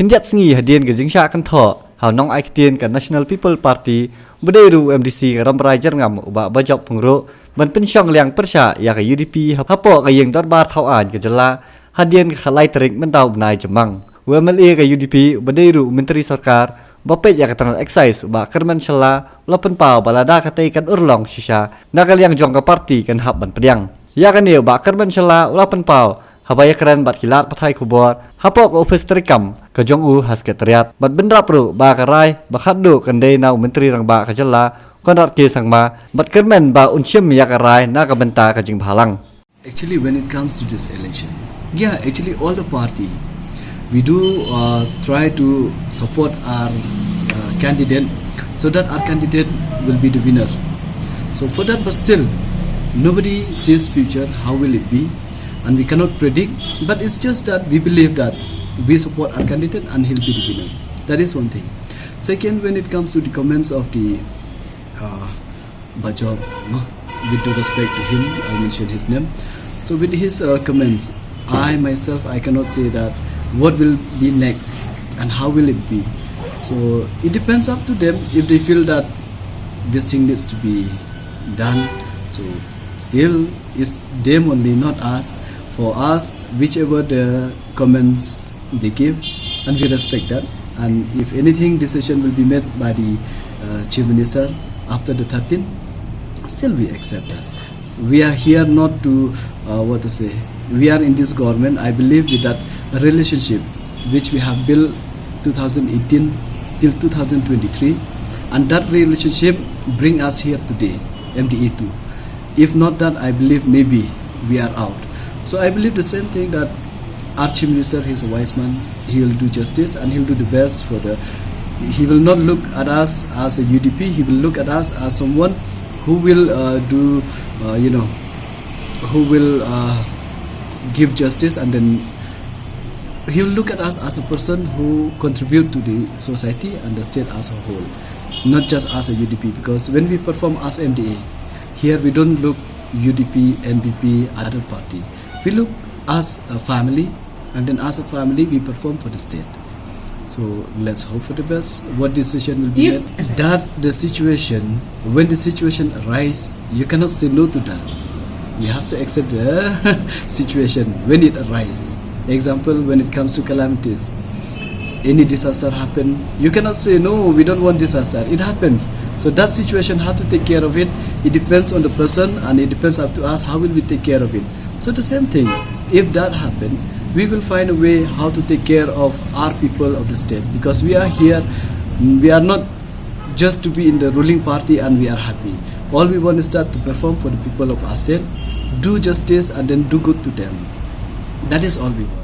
ขึ้นยัดงี้หาเดียนกับจิงชากันเถอะหาน้องไอเดียนกับ National People Party ไม่ได้รู้ MDC กับรำไรจัดงามอุบะบจบพงรู้มันเป็นช่องเลี้ยงประชาอยากให้ UDP ฮับปอกับยิงดอดบาร์เท่าอ่านกับจลาหาเดียนกับขลายตริกมันดาวบนายจมังWMLA กับ UDP ไม่ได้รู้ Menteri Sarkar บัพเปอยากทำ excise บะ Kyrmen ชลาแล้วเป็นเป่าบาลาดาคตีกันurlongชิชานักเลี้ยงจงกับ party กันหับบันเปียงอยากกันเดียวบะ Kyrmen ชลาแล้วเป็นเป่าฮับไปKyrmenบัดกิลาดพัทยขบวนฮับปอกออฟฟิศตริกรรมกับจงฮัสเกตเรียดบัดเป็นรับรู้บะกระไรบะขัดดูกันเดนาว Menteri รังบะกับจลาคนรัดเกสังมาบัดKyrmenบะอุ่นเชื่อมอยากกระไรนักบันตากับจิงพลัง Actually, when it comes to this election, actually all the party, we do try to support our candidate so that our candidate will be the winner. So for that, but still, nobody sees future, how will it be, and we cannot predict, but it's just that we believe that we support our candidate and he'll be the winner. That is one thing. Second, when it comes to the comments of the Bajop, with due respect to him, I'll mention his name. So with his comments, I myself, I cannot say that what will be next and how will it be. So it depends up to them if they feel that this thing needs to be done. So still it's them only, not us. For us, whichever the comments they give, and we respect that. And if anything decision will be made by the Chief Minister after the 13th, still we accept that. We are here not to, we are in this government, I believe with that relationship which we have built 2018 till 2023, and that relationship bring us here today, MDA2. If not that, I believe maybe we are out. So I believe the same thing that our Chief Minister, he's a wise man, he will do justice and he will do the best for he will not look at us as a UDP, he will look at us as someone who will who will give justice, and then he will look at us as a person who contribute to the society and the state as a whole, not just as a UDP. Because when we perform as MDA, here we don't look UDP, NPP, other party. We look as a family, and then as a family we perform for the state. So let's hope for the best. What decision will be made? That the situation, when the situation arises, you cannot say no to that. You have to accept the situation when it arises. Example, when it comes to calamities, any disaster happen, you cannot say no, we don't want disaster. It happens. So that situation, how to take care of it, it depends on the person, and it depends up to us how will we take care of it. So the same thing, if that happen, we will find a way how to take care of our people of the state, because we are here, we are not just to be in the ruling party and we are happy. All we want is that to perform for the people of our state, do justice and then do good to them. That is all we want.